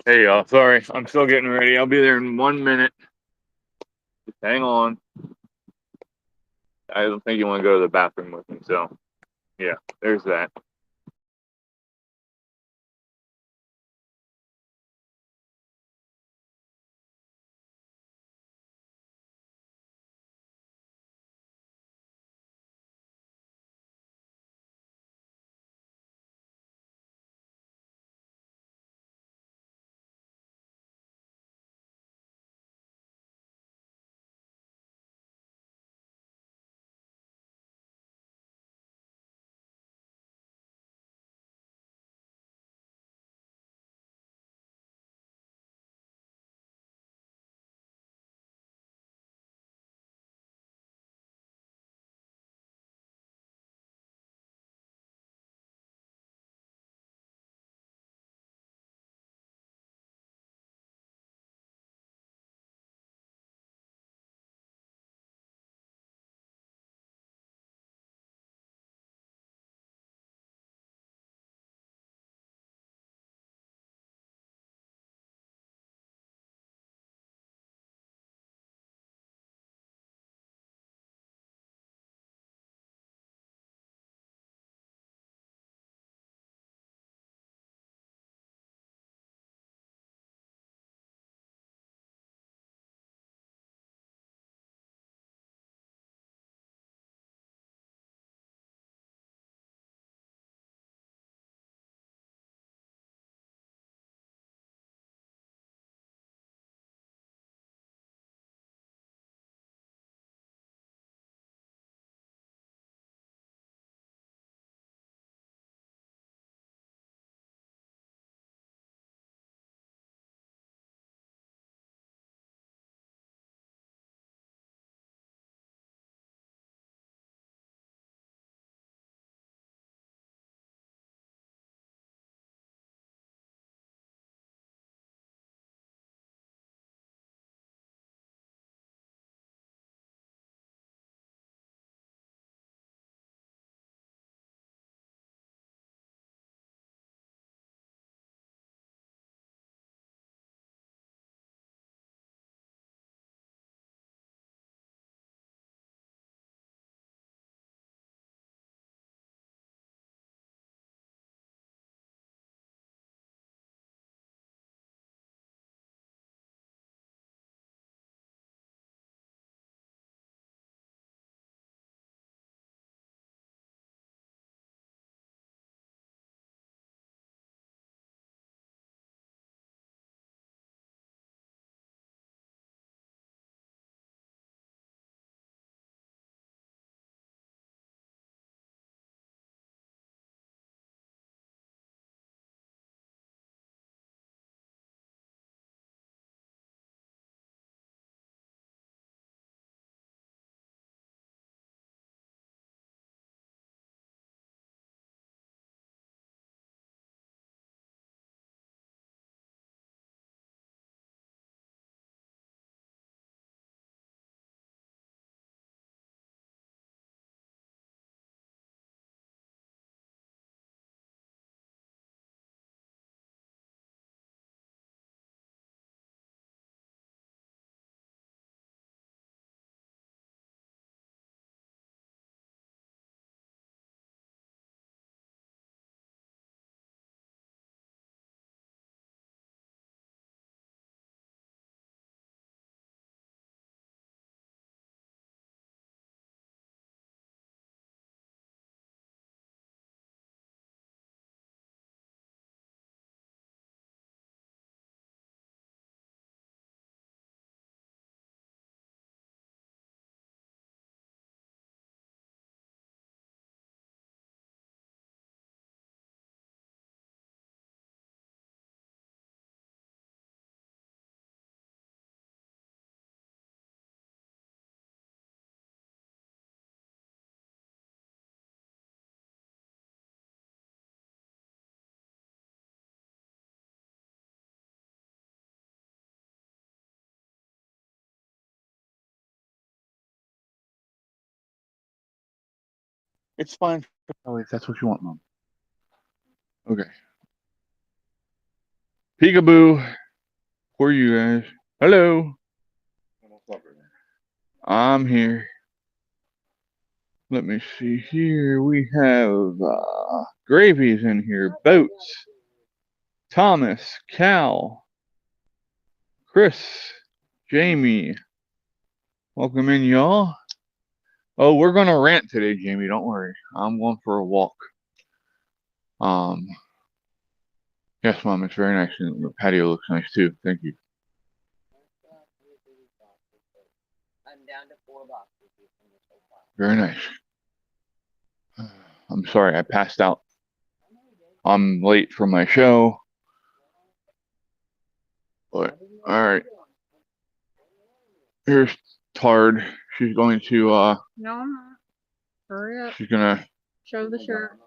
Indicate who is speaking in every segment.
Speaker 1: Hey y'all, sorry, I'm still getting ready. I'll be there in 1 minute. Just hang on. I don't think you want to go to the bathroom with me, so yeah, there's that.
Speaker 2: It's fine. Oh, if that's what you want, Mom. Okay. Peekaboo, where are you guys? Hello, I'm here. Let me see here. We have Gravy's in here. Boats, Thomas, Cal, Chris, Jamie. Welcome in, y'all. Oh, we're gonna rant today, Jamie. Don't worry. I'm going for a walk. Um, yes, Mom. It's very nice, and the patio looks nice too. Thank you. Very nice. I'm sorry I passed out. I'm late for my show, but all right. Here's Tard. She's going to
Speaker 3: No, I'm not. Hurry up.
Speaker 2: she's gonna
Speaker 3: Show the shirt.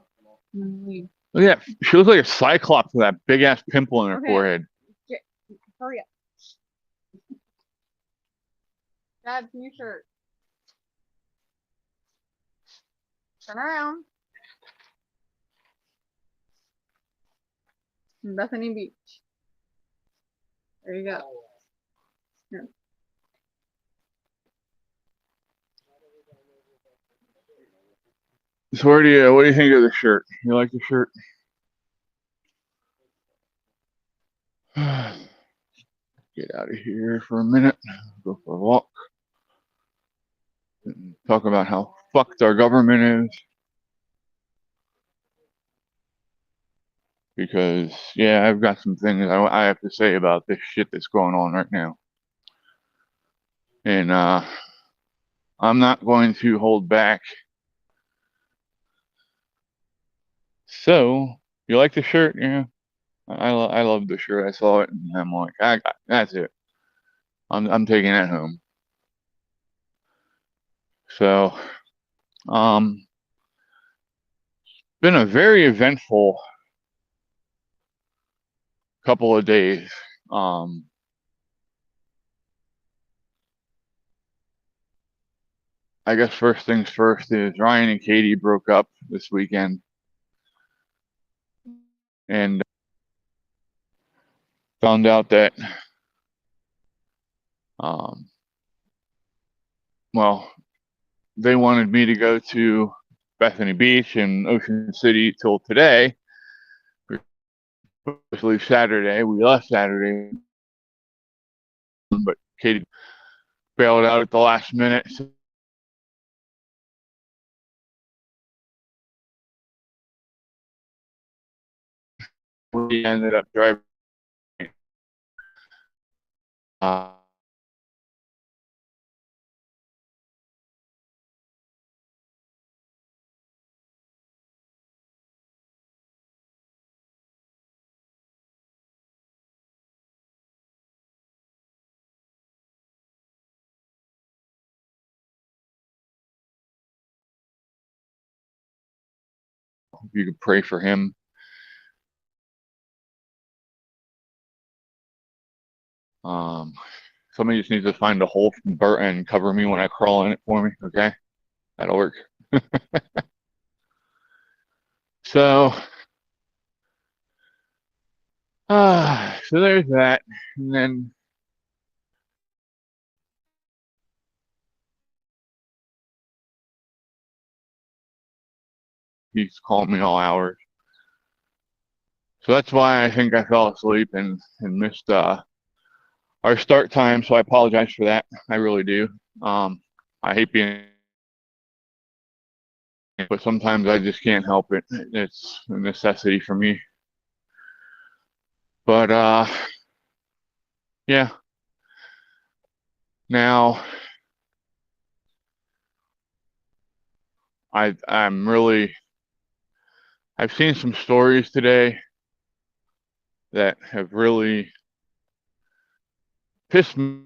Speaker 2: look at that. She looks like a cyclops with that big ass pimple in her
Speaker 3: Okay.
Speaker 2: forehead.
Speaker 3: Hurry up. Dad's new shirt. Turn around. Bethany Beach. There you go. Here.
Speaker 2: So what do you think of the shirt? You like the shirt? Get out of here for a minute. Go for a walk. And talk about how fucked our government is. Because yeah, I've got some things I have to say about this shit that's going on right now. And I'm not going to hold back. So, you like the shirt? Yeah. I love the shirt. I saw it and I'm like, that's it. I'm taking it home. So, um, been a very eventful couple of days. Um, I guess first things first is Ryan and Katie broke up this weekend, and found out that, um, well, they wanted me to go to Bethany Beach and Ocean City till today. We were supposed to leave Saturday. We left Saturday, but Katie bailed out at the last minute. So we ended up driving uh, you could pray for him. Um, Somebody just needs to find a hole from dirt and cover me when I crawl in it for me. Okay, that'll work. So, so there's that, and then he's calling me all hours. So that's why I think I fell asleep and missed our start time. So I apologize for that. I really do. I hate being, but sometimes I just can't help it. It's a necessity for me. But yeah. Now I'm really I've seen some stories today that have really pissed me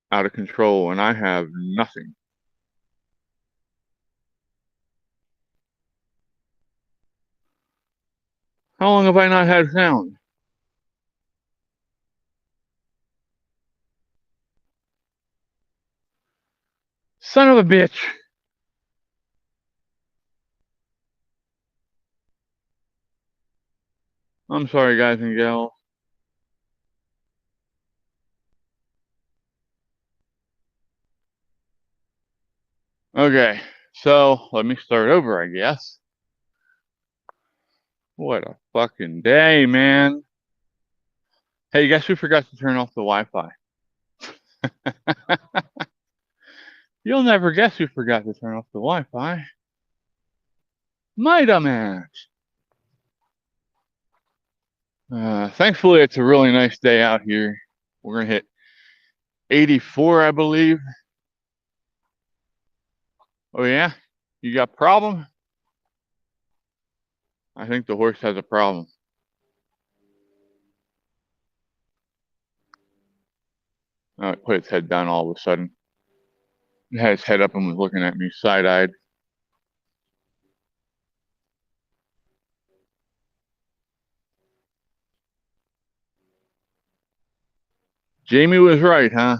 Speaker 2: out of control, and I have nothing. How long have I not had sound? Son of a bitch. I'm sorry, guys and gals. Okay, so let me start over, I guess. What a fucking day, man. Hey, guess who forgot to turn off the Wi-Fi? You'll never guess who forgot to turn off the Wi-Fi. My dumbass. Thankfully, it's a really nice day out here. We're gonna hit 84, I believe. Oh yeah? You got a problem? I think the horse has a problem. Oh, it put its head down all of a sudden. It had its head up and was looking at me side-eyed. Jamie was right, huh?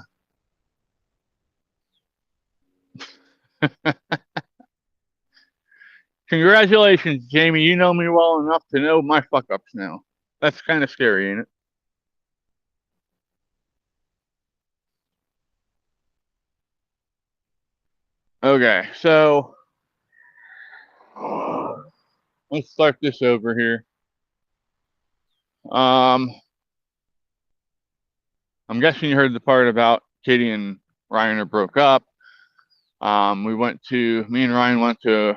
Speaker 2: Congratulations, Jamie. You know me well enough to know my fuck-ups now. That's kind of scary, ain't it? Okay, so let's start this over here. I'm guessing you heard the part about Katie and Ryan are broke up. Me and Ryan went to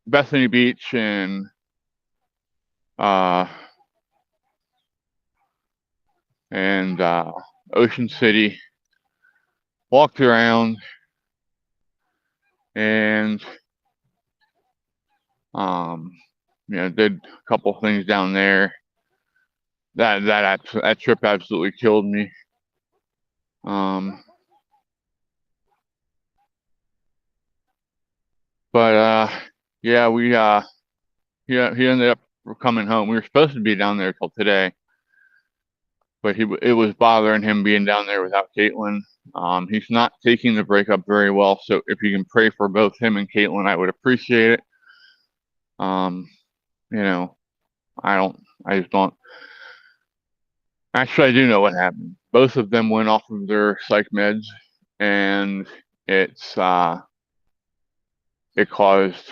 Speaker 2: Bethany Beach and Ocean City, walked around, and did a couple things down there. That trip absolutely killed me. Yeah, he ended up coming home. We were supposed to be down there till today, but it was bothering him being down there without Caitlin. He's not taking the breakup very well, so if you can pray for both him and Caitlin, I would appreciate it. I just don't. Actually, I do know what happened. Both of them went off of their psych meds, and it caused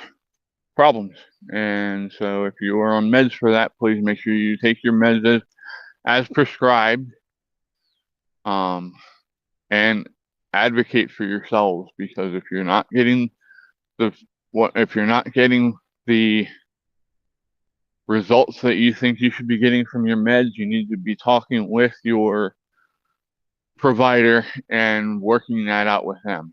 Speaker 2: problems. And so if you are on meds for that, please make sure you take your meds as prescribed, and advocate for yourselves, because if you're not getting the results that you think you should be getting from your meds, you need to be talking with your provider and working that out with them.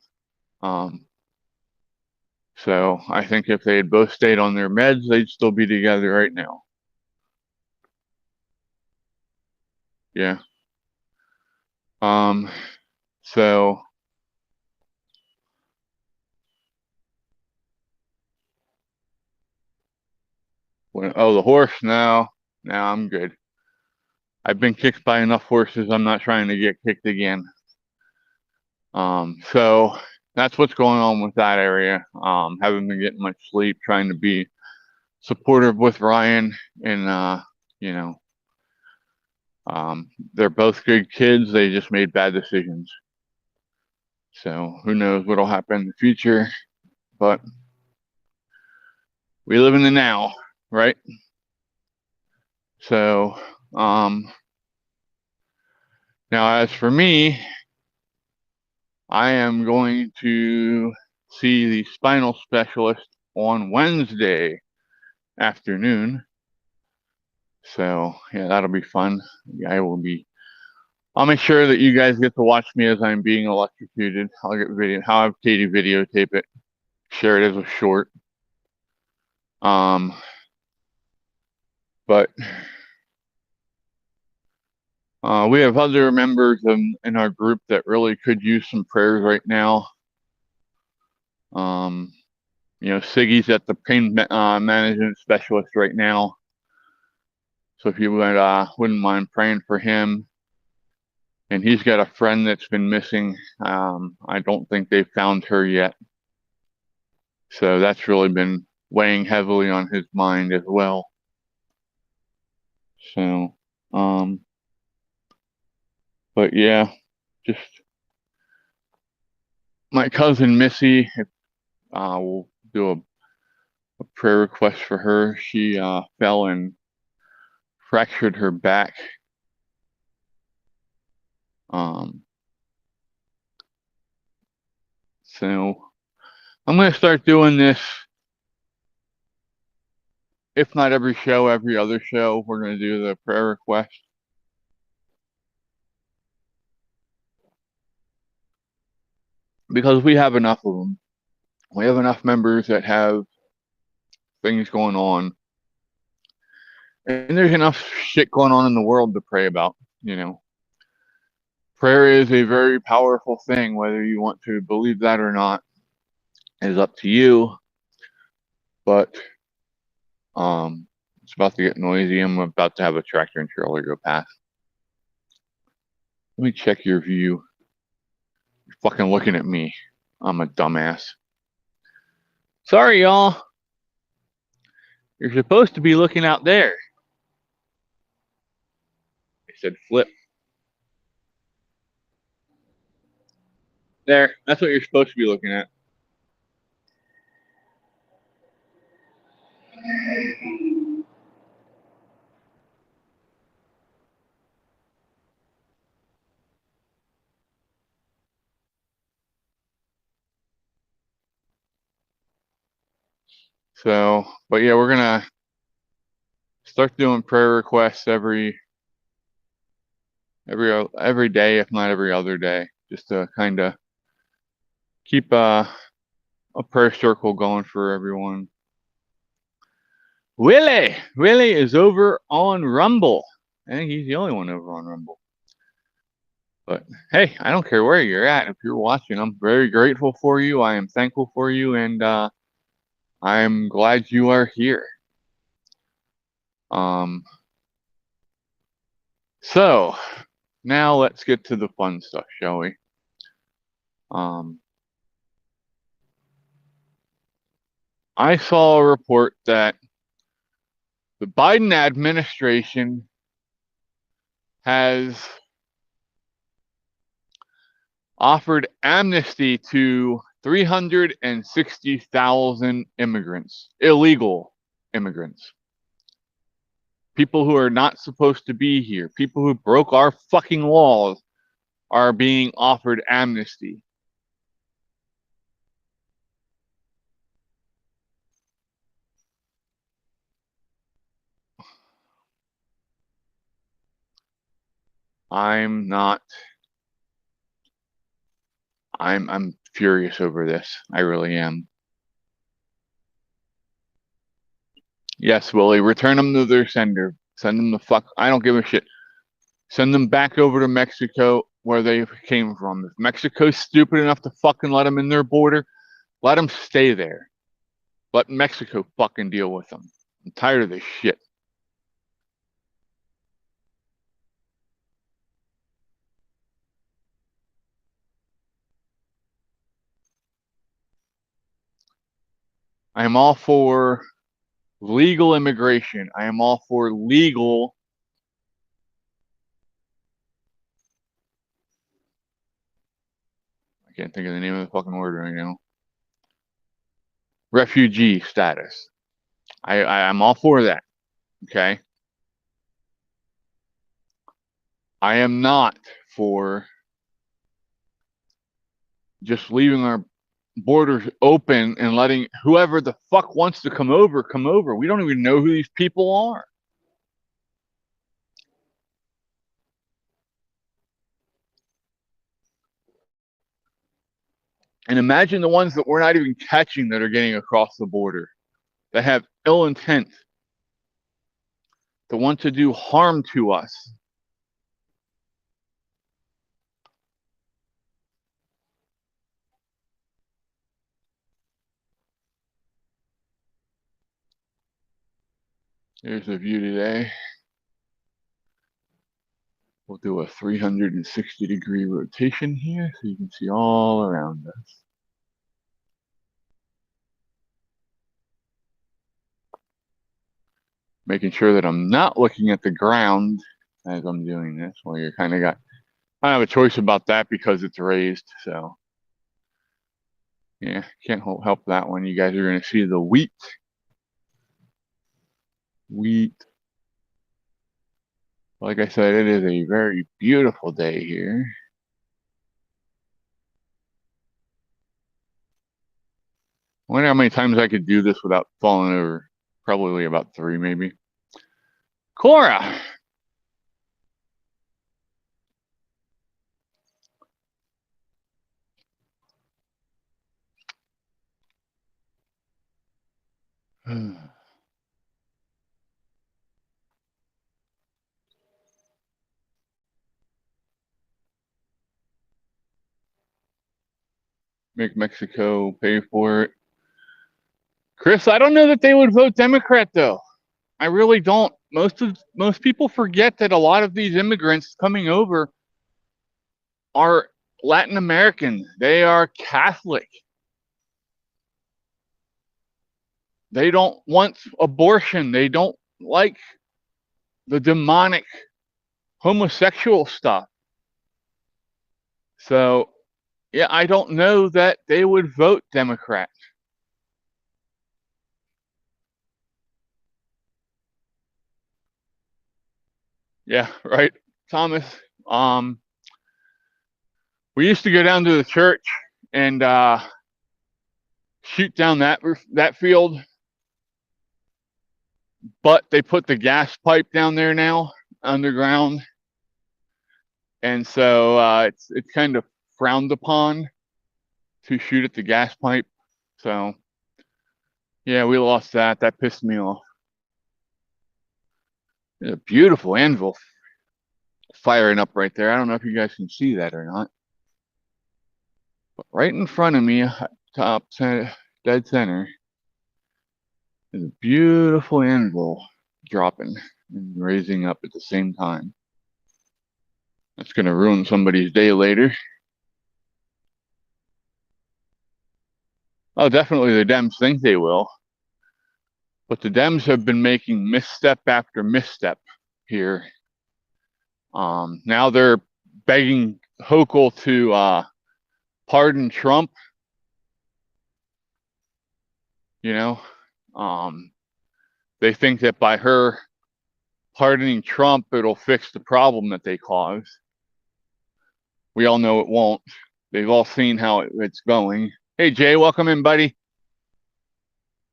Speaker 2: So I think if they had both stayed on their meds, they'd still be together right now. Yeah. So the horse now I'm good. I've been kicked by enough horses. I'm not trying to get kicked again. So that's what's going on with that area. Haven't been getting much sleep, trying to be supportive with Ryan, and they're both good kids. They just made bad decisions. So who knows what'll happen in the future, but we live in the now, right? So, now as for me, I am going to see the spinal specialist on Wednesday afternoon. So yeah, that'll be fun. I'll make sure that you guys get to watch me as I'm being electrocuted. I'll have Katie videotape it, share it as a short. But we have other members in our group that really could use some prayers right now. Siggy's at the pain management specialist right now. So if you wouldn't mind praying for him. And he's got a friend that's been missing. I don't think they found her yet. So that's really been weighing heavily on his mind as well. So, but yeah, just my cousin Missy, we'll do a prayer request for her. She fell and fractured her back. So I'm going to start doing this, if not every show, every other show. We're going to do the prayer request. Because we have enough of them. We have enough members that have things going on. And there's enough shit going on in the world to pray about, you know. Prayer is a very powerful thing, whether you want to believe that or not is up to you. But it's about to get noisy. I'm about to have a tractor and trailer go past. Let me check your view. You're fucking looking at me. I'm a dumbass. Sorry, y'all. You're supposed to be looking out there. I said flip. There. That's what you're supposed to be looking at. So, but yeah, we're gonna start doing prayer requests every day, if not every other day, just to kind of keep a prayer circle going for everyone. Willie is over on Rumble. I think he's the only one over on Rumble. But hey, I don't care where you're at. If you're watching, I'm very grateful for you. I am thankful for you, and I'm glad you are here. So now let's get to the fun stuff, shall we? I saw a report that the Biden administration has offered amnesty to 360,000 immigrants, illegal immigrants, people who are not supposed to be here, people who broke our fucking laws are being offered amnesty. I'm furious over this. I really am. Yes, Willie, return them to their sender. Send them the fuck. I don't give a shit. Send them back over to Mexico where they came from. If Mexico's stupid enough to fucking let them in their border, let them stay there. Let Mexico fucking deal with them. I'm tired of this shit. I am all for legal immigration. I am all for legal I can't think of the name of the fucking word right now. Refugee status. I'm all for that. Okay. I am not for just leaving our borders open and letting whoever the fuck wants to come over, come over. We don't even know who these people are. And imagine the ones that we're not even catching that are getting across the border, that have ill intent, that want to do harm to us. Here's the view today. We'll do a 360-degree rotation here so you can see all around us. Making sure that I'm not looking at the ground as I'm doing this. Well, you kind of got, I have a choice about that because it's raised. So yeah, can't help that one. You guys are going to see the wheat. Like I said, it is a very beautiful day here. I wonder how many times I could do this without falling over. Probably about 3, maybe. Cora! Make Mexico pay for it. Chris, I don't know that they would vote Democrat, though. I really don't. Most people forget that a lot of these immigrants coming over are Latin American. They are Catholic. They don't want abortion. They don't like the demonic homosexual stuff. So, yeah, I don't know that they would vote Democrat. Yeah, right, Thomas. We used to go down to the church and shoot down that field, but they put the gas pipe down there now underground, and so it's kind of frowned upon to shoot at the gas pipe. So yeah, we lost that. That pissed me off. There's a beautiful anvil firing up right there. I don't know if you guys can see that or not, but right in front of me, top center, dead center, is a beautiful anvil dropping and raising up at the same time. That's going to ruin somebody's day later. Oh, definitely the Dems think they will. But the Dems have been making misstep after misstep here. Now they're begging Hochul to pardon Trump. You know, they think that by her pardoning Trump, it'll fix the problem that they caused. We all know it won't. They've all seen how it's going. Hey, Jay, welcome in, buddy.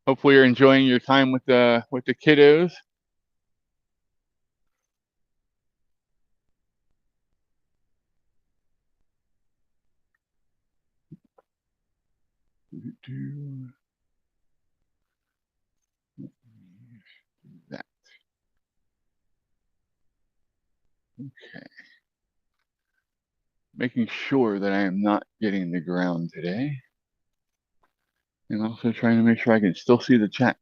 Speaker 2: Hopefully you're enjoying your time with the kiddos. That. Okay. Making sure that I am not getting the ground today. And also trying to make sure I can still see the chat.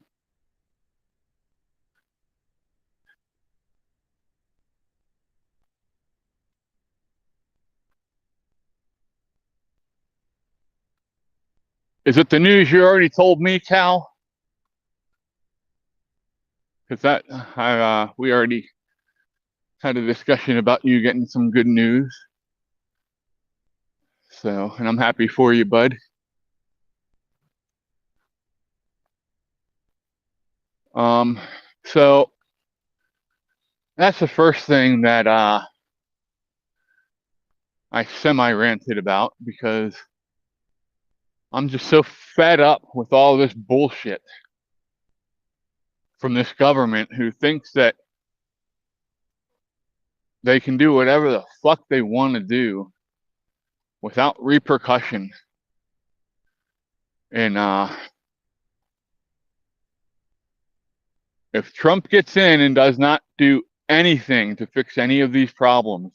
Speaker 2: Is it the news you already told me, Cal? Because we already had a discussion about you getting some good news. So, and I'm happy for you, bud. So that's the first thing that I semi-ranted about, because I'm just so fed up with all this bullshit from this government who thinks that they can do whatever the fuck they want to do without repercussion. And if Trump gets in and does not do anything to fix any of these problems,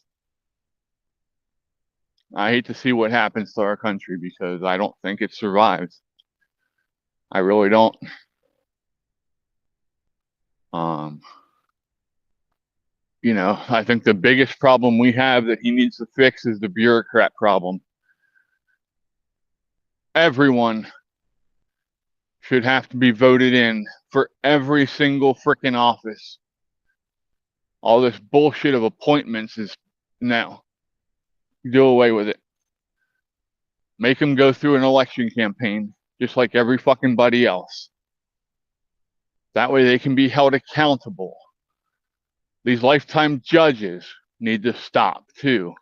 Speaker 2: I hate to see what happens to our country, because I don't think it survives. I really don't. you know, I think the biggest problem we have that he needs to fix is the bureaucrat problem. Everyone should have to be voted in for every single freaking office. All this bullshit of appointments is now. Do away with it. Make them go through an election campaign, just like every fucking buddy else. That way they can be held accountable. These lifetime judges need to stop too.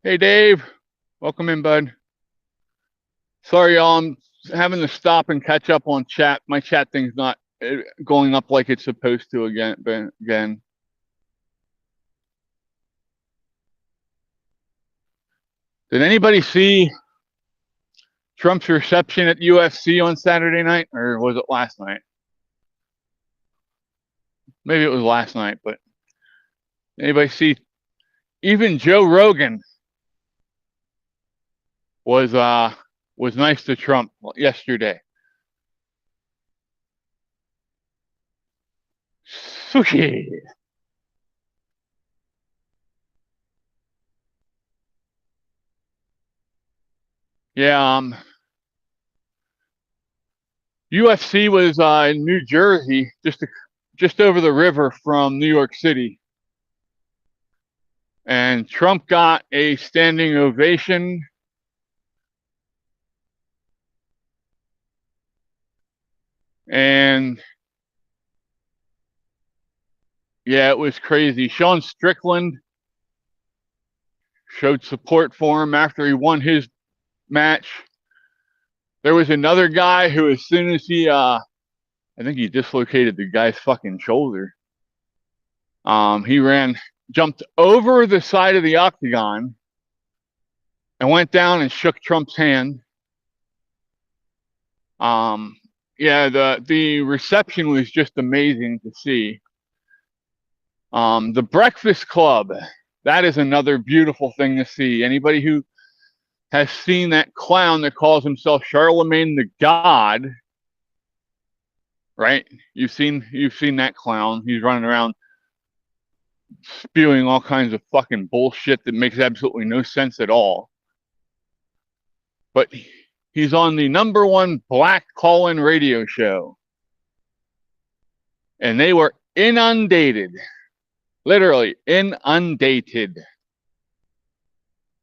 Speaker 2: Hey Dave, welcome in, bud. Sorry, y'all, I'm having to stop and catch up on chat. My chat thing's not going up like it's supposed to again. Did anybody see Trump's reception at UFC on Saturday night, or was it last night? Maybe it was last night, but anybody see? Even Joe Rogan was nice to Trump yesterday. Sushi. Yeah, UFC was in New Jersey, just over the river from New York City. And Trump got a standing ovation. And yeah, it was crazy. Sean Strickland showed support for him after he won his match. There was another guy who, as soon as he, I think he dislocated the guy's fucking shoulder. He jumped over the side of the octagon and went down and shook Trump's hand. Yeah, the reception was just amazing to see. The Breakfast Club, that is another beautiful thing to see. Anybody who has seen that clown that calls himself Charlemagne the God, right? You've seen that clown. He's running around spewing all kinds of fucking bullshit that makes absolutely no sense at all. But he's on the #1 black call-in radio show. And they were inundated, literally inundated,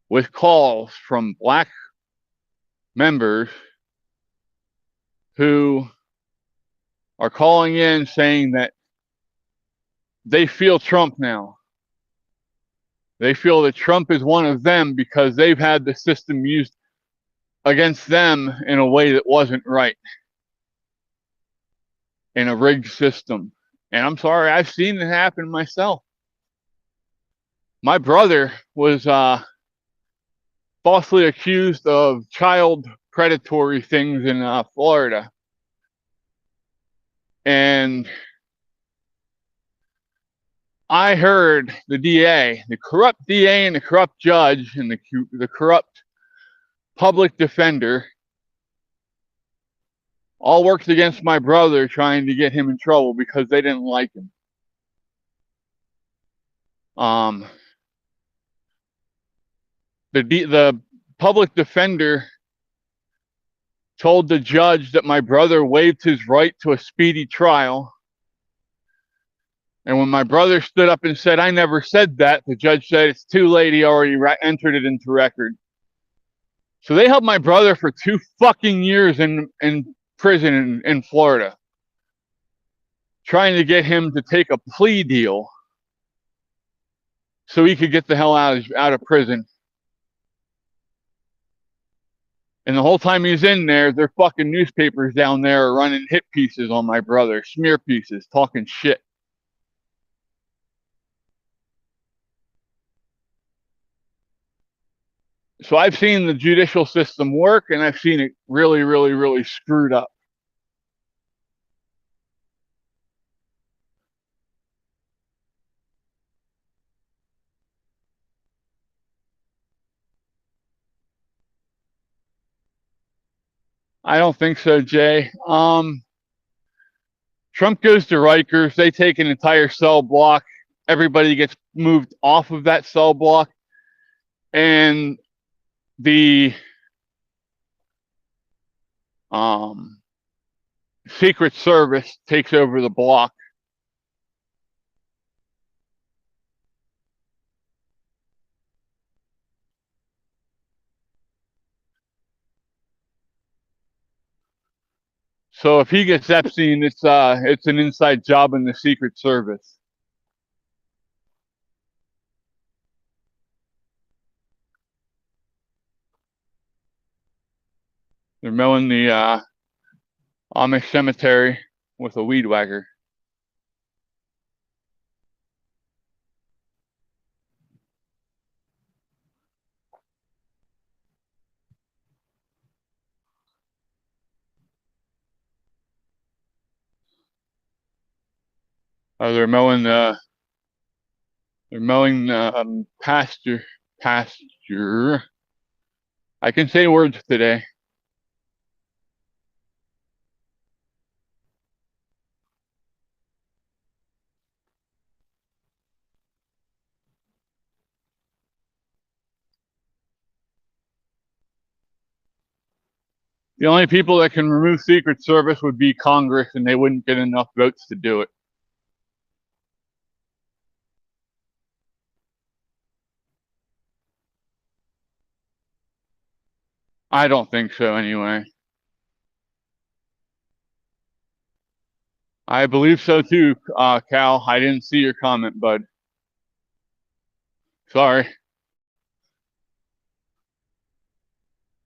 Speaker 2: with calls from black members who are calling in saying that they feel Trump now. They feel that Trump is one of them because they've had the system used against them in a way that wasn't right, in a rigged system. And I'm sorry, I've seen it happen myself. My brother was falsely accused of child predatory things in Florida. And I heard the DA, the corrupt DA and the corrupt judge and the corrupt public defender all worked against my brother, trying to get him in trouble because they didn't like him. The public defender told the judge that my brother waived his right to a speedy trial. And when my brother stood up and said, "I never said that," the judge said, "It's too late. He already entered it into record." So they held my brother for 2 fucking years in prison in Florida, trying to get him to take a plea deal so he could get the hell out of prison. And the whole time he's in there, their fucking newspapers down there are running hit pieces on my brother, smear pieces, talking shit. So I've seen the judicial system work, and I've seen it really, really, really screwed up. I don't think so, Jay. Trump goes to Rikers. They take an entire cell block. Everybody gets moved off of that cell block, and the um, Secret Service takes over the block. So if he gets Epstein, it's an inside job in the Secret Service. They're mowing the Amish cemetery with a weed whacker. They're mowing pasture. I can say words today. The only people that can remove Secret Service would be Congress, and they wouldn't get enough votes to do it. I don't think so, anyway. I believe so too, Cal. I didn't see your comment, bud. Sorry.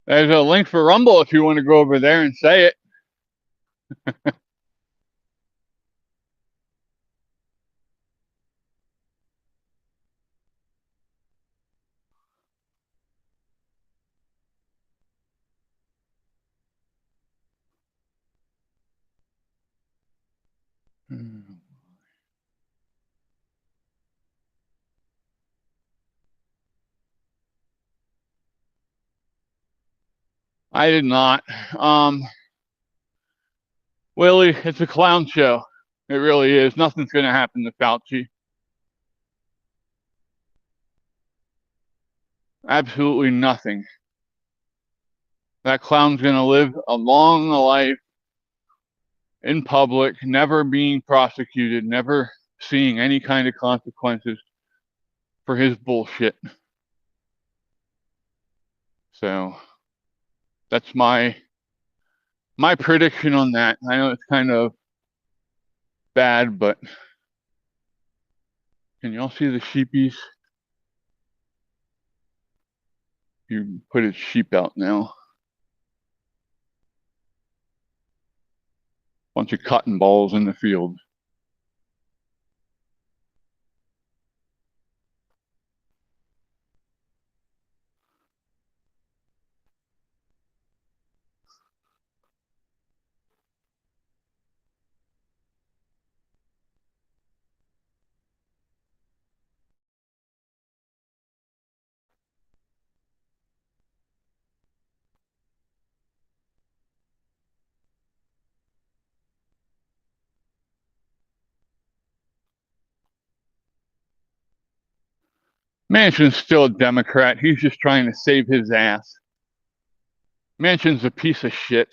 Speaker 2: There's a link for Rumble if you want to go over there and say it. I did not. Willie, it's a clown show. It really is. Nothing's going to happen to Fauci. Absolutely nothing. That clown's going to live a long life in public, never being prosecuted, never seeing any kind of consequences for his bullshit. So that's my prediction on that. I know it's kind of bad, but can y'all see the sheepies? You put his sheep out now. Bunch of cotton balls in the field. Manchin's still a Democrat. He's just trying to save his ass. Manchin's a piece of shit.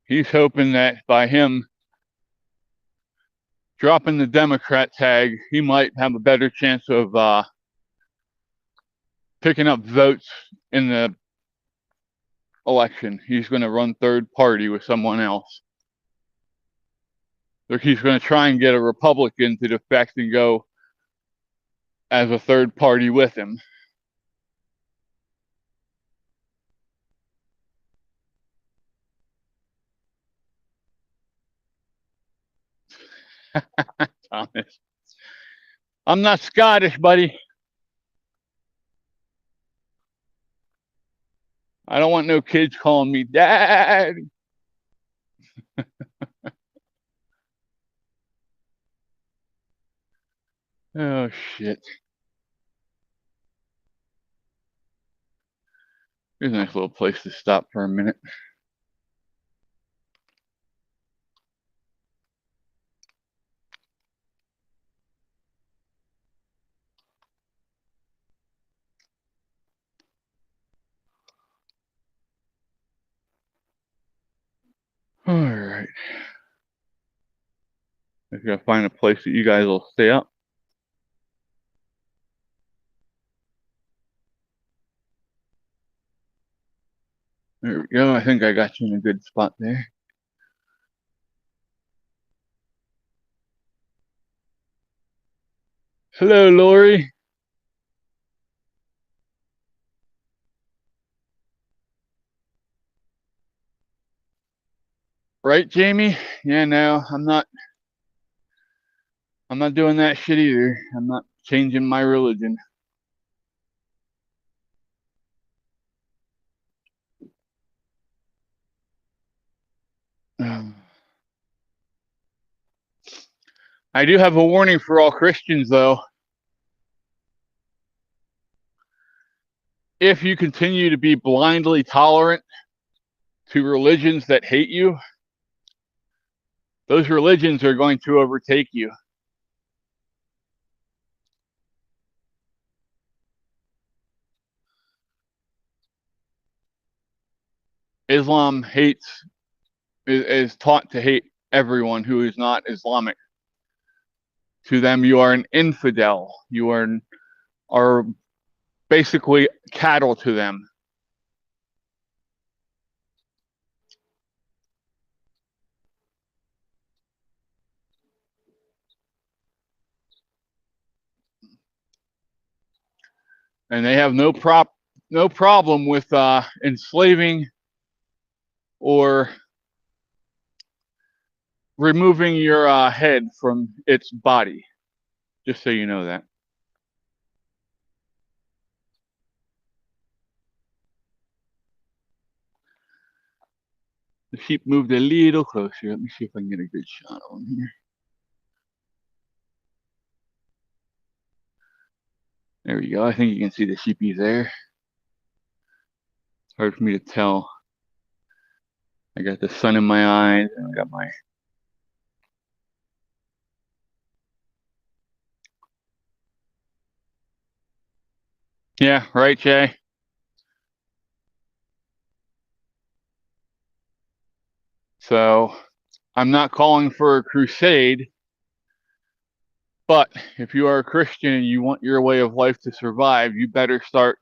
Speaker 2: He's hoping that by him dropping the Democrat tag, he might have a better chance of picking up votes in the election. He's going to run third party with someone else. Or he's going to try and get a Republican to defect and go as a third party with him. Thomas. I'm not Scottish, buddy. I don't want no kids calling me dad. Oh, shit. Here's a nice little place to stop for a minute. All right. I gotta find a place that you guys will stay up. There we go. I think I got you in a good spot there. Hello, Lori. Right, Jamie? Yeah, no, I'm not doing that shit either. I'm not changing my religion. I do have a warning for all Christians, though. If you continue to be blindly tolerant to religions that hate you, those religions are going to overtake you. Islam is taught to hate everyone who is not Islamic. To them, you are an infidel. You are basically cattle to them. And they have no problem with enslaving or removing your head from its body. Just so you know that. The sheep moved a little closer. Let me see if I can get a good shot on here. There we go. I think you can see the sheepies there. It's hard for me to tell. I got the sun in my eyes, and I got my... Yeah, right, Jay? So, I'm not calling for a crusade, but if you are a Christian and you want your way of life to survive, you better start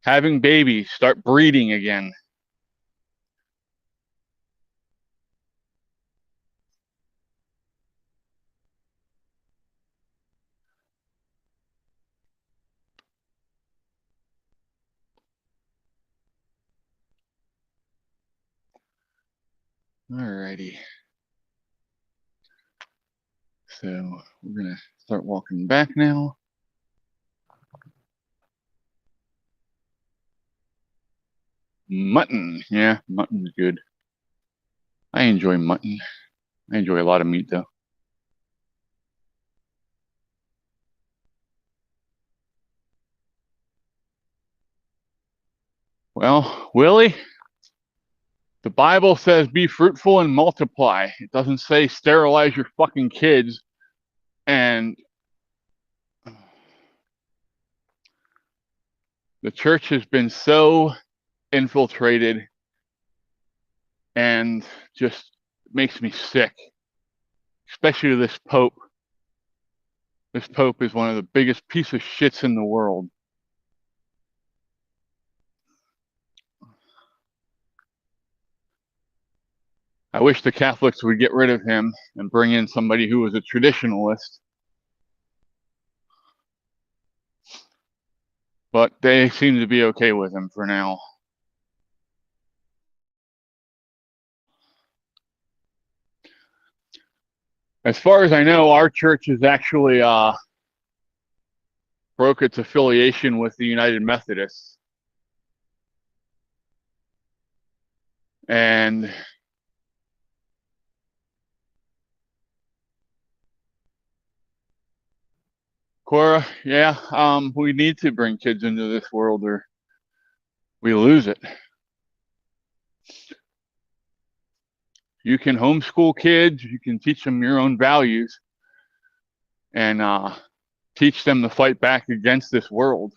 Speaker 2: having babies, start breeding again. Alrighty. So we're gonna start walking back now. Mutton, yeah, mutton's good. I enjoy mutton. I enjoy a lot of meat though. Well, Willie, the Bible says be fruitful and multiply. It doesn't say sterilize your fucking kids. And the church has been so infiltrated and just makes me sick. Especially this Pope. This Pope is one of the biggest piece of shits in the world. I wish the Catholics would get rid of him and bring in somebody who was a traditionalist. But they seem to be okay with him for now. As far as I know, our church has actually broke its affiliation with the United Methodists. And Cora, yeah, we need to bring kids into this world, or we lose it. You can homeschool kids, you can teach them your own values, and teach them to fight back against this world.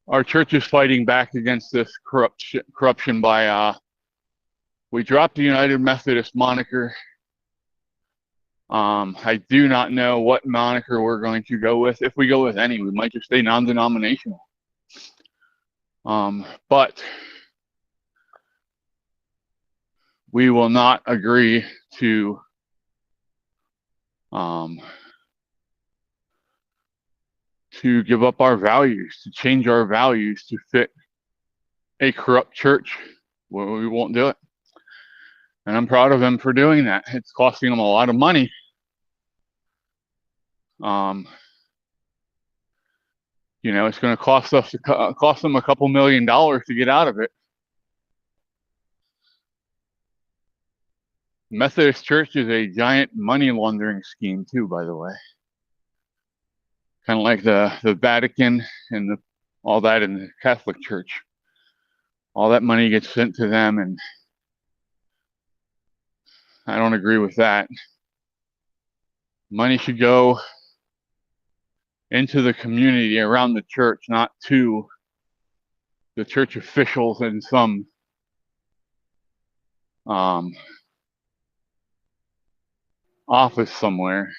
Speaker 2: Our church is fighting back against this corruption by, we dropped the United Methodist moniker. I do not know what moniker we're going to go with. If we go with any, we might just stay non-denominational. But we will not agree to give up our values, to change our values to fit a corrupt church. We won't do it. And I'm proud of them for doing that. It's costing them a lot of money. You know, it's going to cost them a couple $1 million to get out of it. Methodist Church is a giant money laundering scheme too, by the way. Kind of like the Vatican and all that in the Catholic Church. All that money gets sent to them, and I don't agree with that. Money should go into the community around the church, not to the church officials in some office somewhere.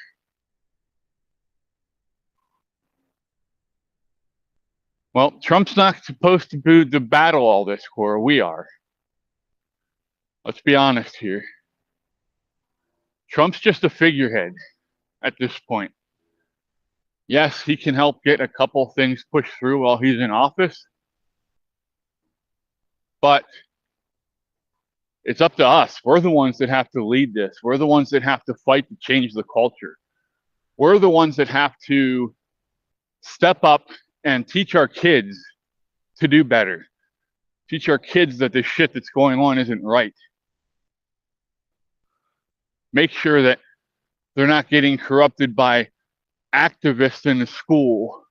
Speaker 2: Well, Trump's not supposed to battle all this, Cora. We are. Let's be honest here. Trump's just a figurehead at this point. Yes, he can help get a couple things pushed through while he's in office, but it's up to us. We're the ones that have to lead this. We're the ones that have to fight to change the culture. We're the ones that have to step up and teach our kids to do better. Teach our kids that the shit that's going on isn't right. Make sure that they're not getting corrupted by activists in the school.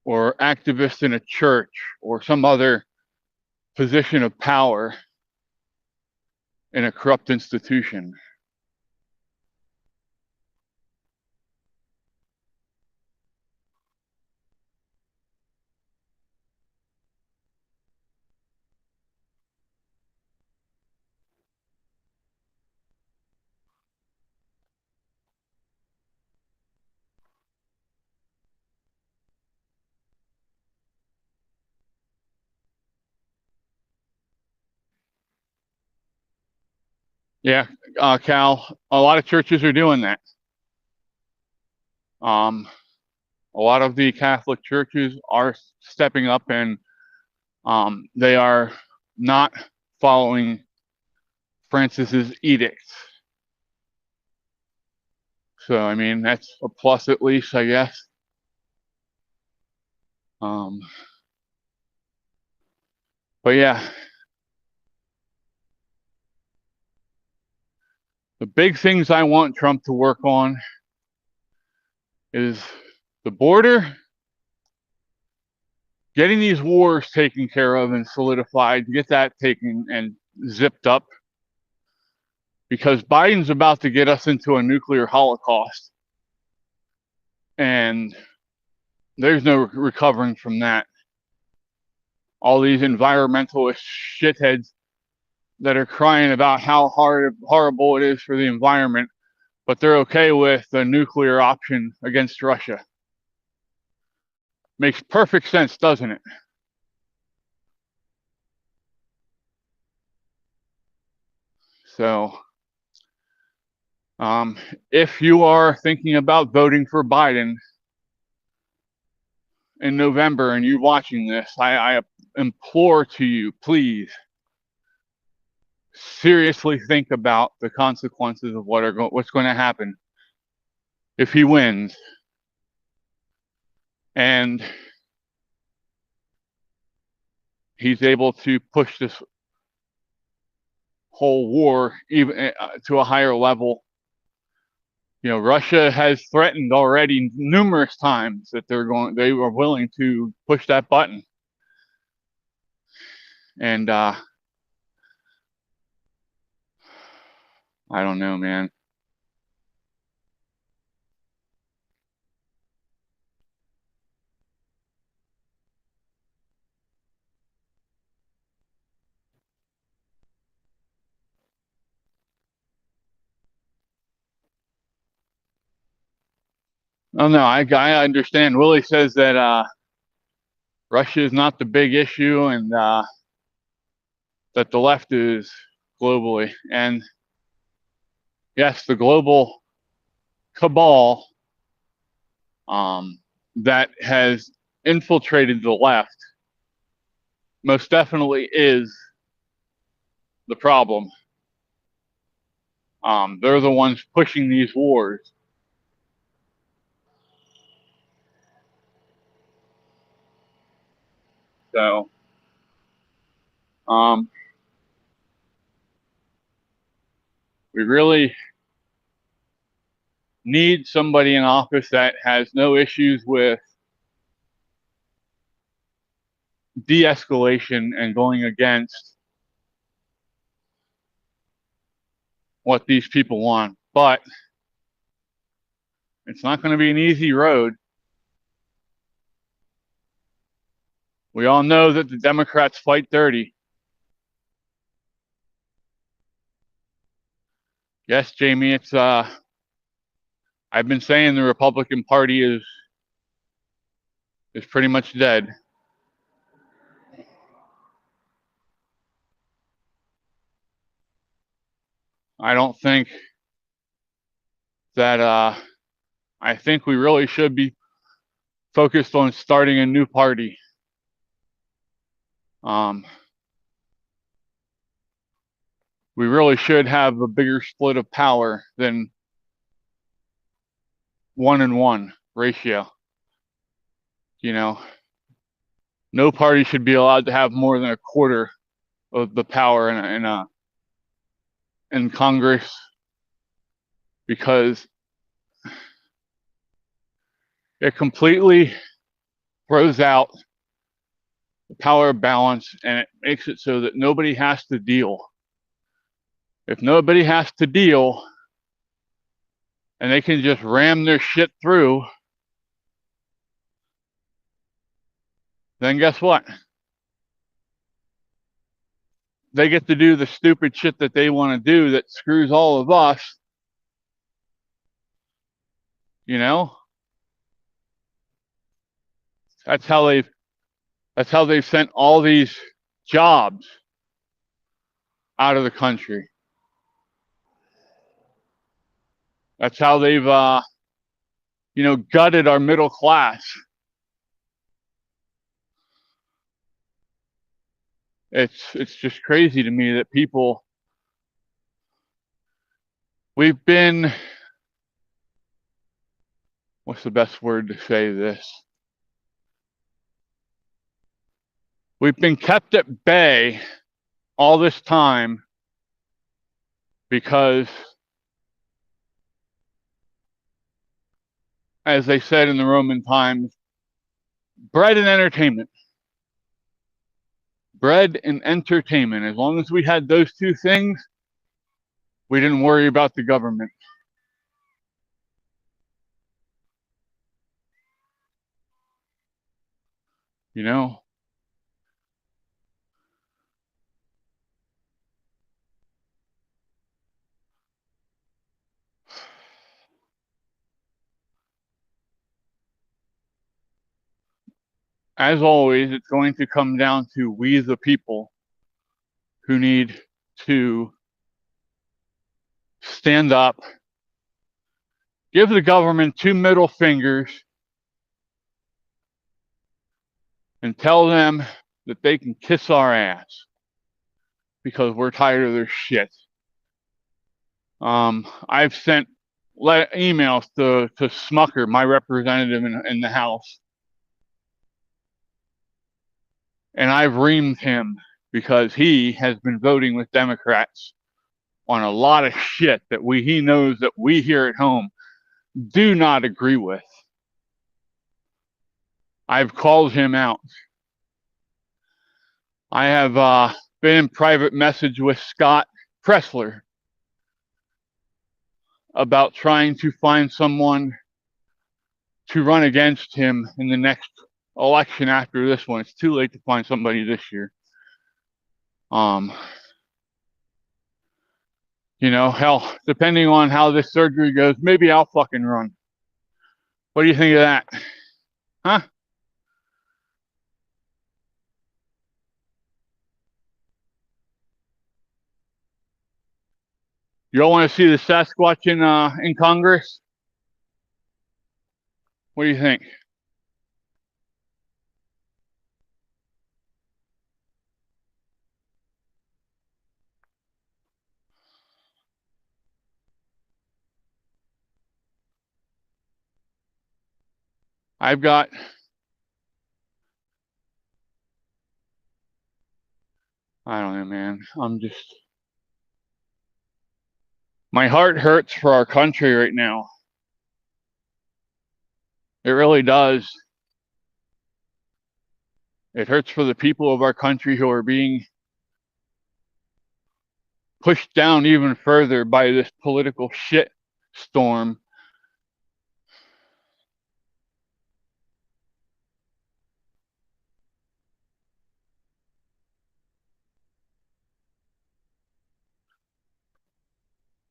Speaker 2: Or activists in a church or some other position of power in a corrupt institution. Yeah, Cal, a lot of churches are doing that. A lot of the Catholic churches are stepping up, and they are not following Francis's edicts. So, I mean, that's a plus at least, I guess. But yeah. The big things I want Trump to work on is the border, getting these wars taken care of and solidified, get that taken and zipped up, because Biden's about to get us into a nuclear holocaust, and there's no recovering from that. All these environmentalist shitheads that are crying about how horrible it is for the environment, but they're okay with the nuclear option against Russia. Makes perfect sense, doesn't it? So, if you are thinking about voting for Biden in November and you're watching this, I implore to you, please, seriously think about the consequences of what's going to happen if he wins. And he's able to push this whole war even to a higher level. You know, Russia has threatened already numerous times that they were willing to push that button. And I don't know, man. Oh no, I understand. Willie says that Russia is not the big issue, and that the left is globally. And yes, the global cabal that has infiltrated the left most definitely is the problem. They're the ones pushing these wars. So, we really need somebody in office that has no issues with de-escalation and going against what these people want. But it's not going to be an easy road. We all know that the Democrats fight dirty. Yes, Jamie, it's I've been saying the Republican Party is pretty much dead. I don't think that I think we really should be focused on starting a new party. We really should have a bigger split of power than 1-1 ratio. You know, no party should be allowed to have more than a quarter of the power in Congress, because it completely throws out the power balance, and it makes it so that nobody has to deal. If nobody has to deal and they can just ram their shit through, then guess what? They get to do the stupid shit that they want to do that screws all of us. You know? That's how they've sent all these jobs out of the country. That's how they've gutted our middle class. It's just crazy to me that we've been, what's the best word to say this? We've been kept at bay all this time because, as they said in the Roman times, bread and entertainment. Bread and entertainment. As long as we had those two things, we didn't worry about the government. You know? As always, it's going to come down to we the people who need to stand up, give the government 2 middle fingers, and tell them that they can kiss our ass because we're tired of their shit. I've sent emails to Smucker, my representative in the House, and I've reamed him because he has been voting with Democrats on a lot of shit that he knows that we here at home do not agree with. I've called him out. I have been in private message with Scott Pressler about trying to find someone to run against him in the next election after this one. It's too late to find somebody this year. You know, hell, depending on how this surgery goes, maybe I'll fucking run. What do you think of that? Huh? You all want to see the Sasquatch in Congress? What do you think? I've got I don't know, man. My heart hurts for our country right now. It really does. It hurts for the people of our country who are being pushed down even further by this political shit storm.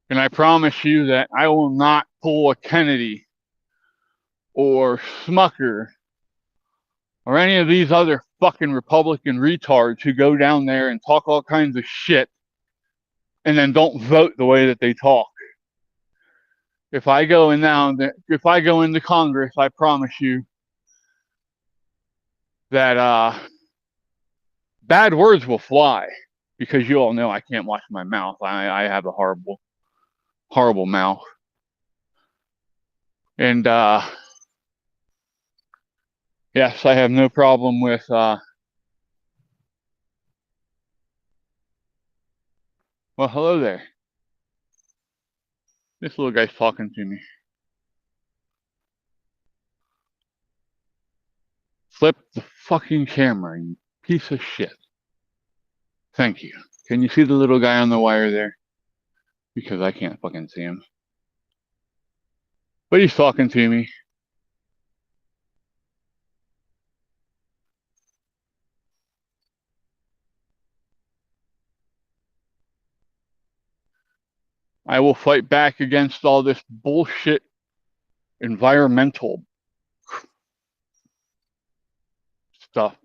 Speaker 2: And I promise you that I will not pull a Kennedy or Smucker or any of these other fucking Republican retards who go down there and talk all kinds of shit and then don't vote the way that they talk. If I go into Congress, I promise you that bad words will fly, because you all know I can't watch my mouth. I have a horrible mouth. And yes, I have no problem with well, hello there. This little guy's talking to me. Flip the fucking camera, you piece of shit. Thank you. Can you see the little guy on the wire there? Because I can't fucking see him. But he's talking to me. I will fight back against all this bullshit environmental stuff.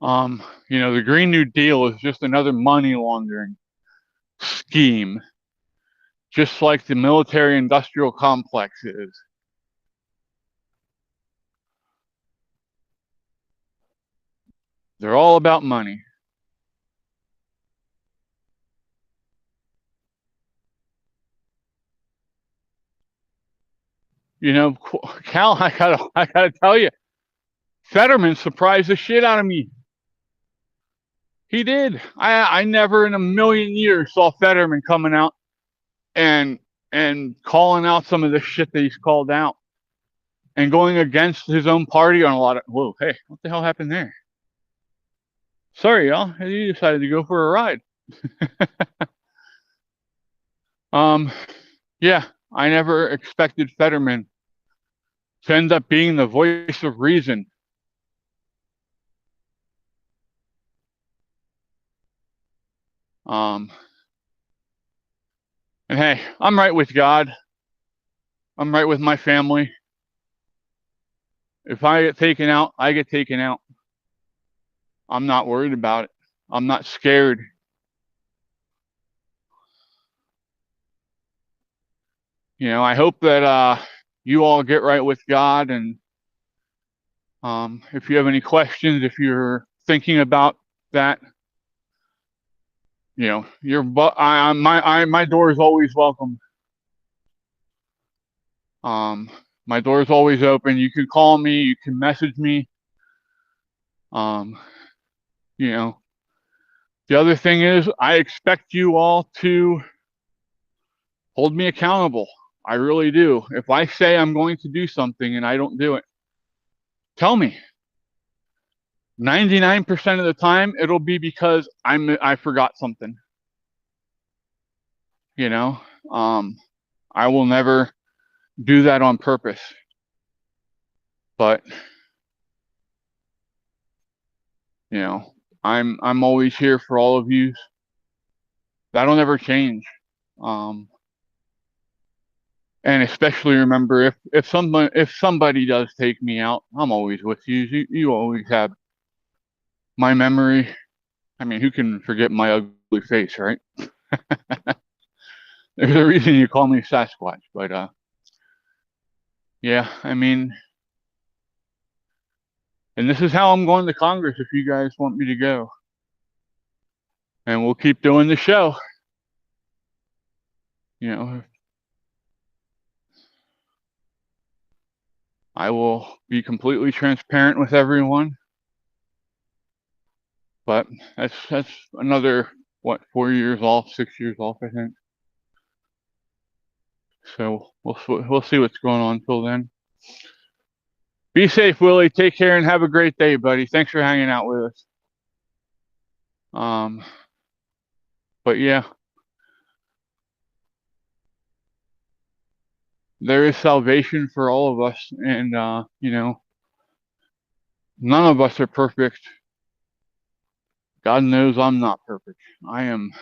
Speaker 2: You know, the Green New Deal is just another money laundering scheme, just like the military industrial complex is. They're all about money. You know, Cal, I gotta tell you, Fetterman surprised the shit out of me. He did. I never in a million years saw Fetterman coming out and calling out some of the shit that he's called out and going against his own party on a lot of. Whoa, hey, what the hell happened there? Sorry, y'all. You decided to go for a ride. Yeah, I never expected Fetterman to end up being the voice of reason. And hey, I'm right with God. I'm right with my family. If I get taken out, I get taken out. I'm not worried about it. I'm not scared. You know, I hope that you all get right with God. And if you have any questions, if you're thinking about that, you know, my door is always welcome. My door is always open. You can call me. You can message me. You know, The other thing is, I expect you all to hold me accountable. I really do. If I say I'm going to do something and I don't do it, tell me. 99% of the time, it'll be because I forgot something. You know, I will never do that on purpose. But you know, I'm always here for all of you. That'll never change. And especially remember, if somebody does take me out, I'm always with you. You always have my memory. I mean, who can forget my ugly face, right? There's a reason you call me Sasquatch, but yeah, I mean, and this is how I'm going to Congress if you guys want me to go. And we'll keep doing the show. You know, I will be completely transparent with everyone. But that's another, what, 4 years off, 6 years off, I think. So we'll see what's going on till then. Be safe, Willie. Take care and have a great day, buddy. Thanks for hanging out with us. But yeah, there is salvation for all of us, and you know, none of us are perfect. God knows I'm not perfect. I am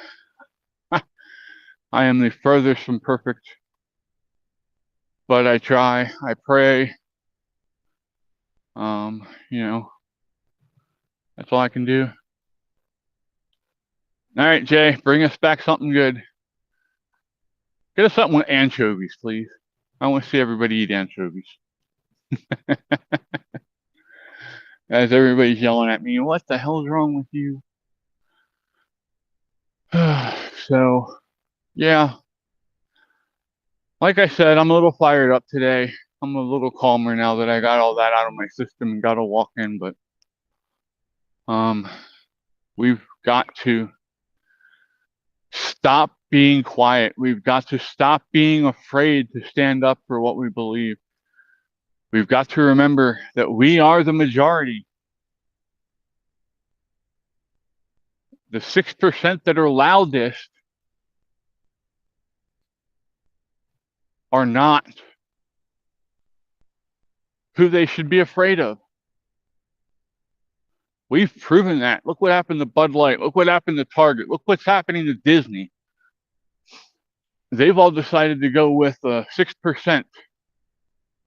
Speaker 2: the furthest from perfect. But I try, I pray. You know, that's all I can do. All right, Jay, bring us back something good. Get us something with anchovies, please. I want to see everybody eat anchovies. As everybody's yelling at me, what the hell's wrong with you? So, yeah. Like I said, I'm a little fired up today. I'm a little calmer now that I got all that out of my system and got a walk in, but we've got to stop being quiet. We've got to stop being afraid to stand up for what we believe. We've got to remember that we are the majority. The 6% that are loudest are not who they should be afraid of. We've proven that. Look what happened to Bud Light. Look what happened to Target. Look what's happening to Disney. They've all decided to go with 6%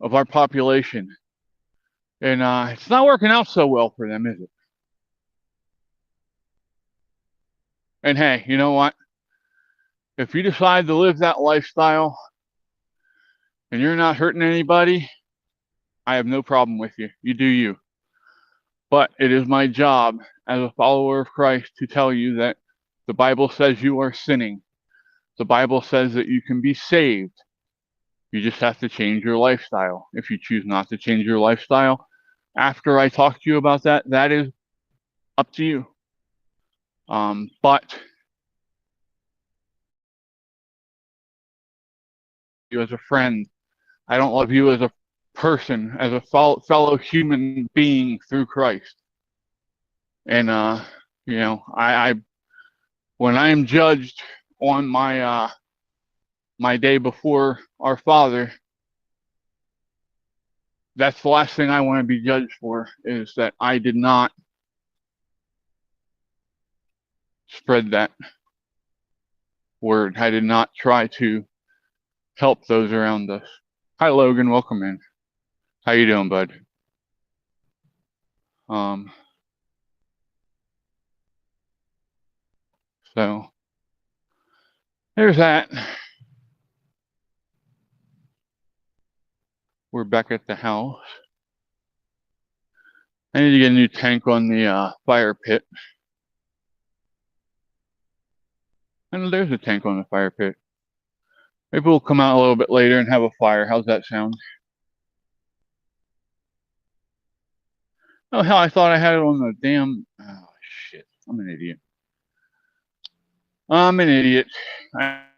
Speaker 2: of our population. And it's not working out so well for them, is it? And hey, you know what? If you decide to live that lifestyle and you're not hurting anybody, I have no problem with you. You do you. But it is my job as a follower of Christ to tell you that the Bible says you are sinning. The Bible says that you can be saved. You just have to change your lifestyle. If you choose not to change your lifestyle, after I talk to you about that, that is up to you. But you as a friend, I don't love you as a person, as a fellow human being through Christ. And you know, I when I am judged on my my day before our Father, that's the last thing I want to be judged for, is that I did not spread that word. I did not try to help those around us. Hi, Logan. Welcome in. How you doing, bud? So there's that. We're back at the house. I need to get a new tank on the fire pit. And there's a tank on the fire pit. Maybe we'll come out a little bit later and have a fire. How's that sound? Oh, hell, I thought I had it on the damn... Oh, shit. I'm an idiot. I'm an idiot. I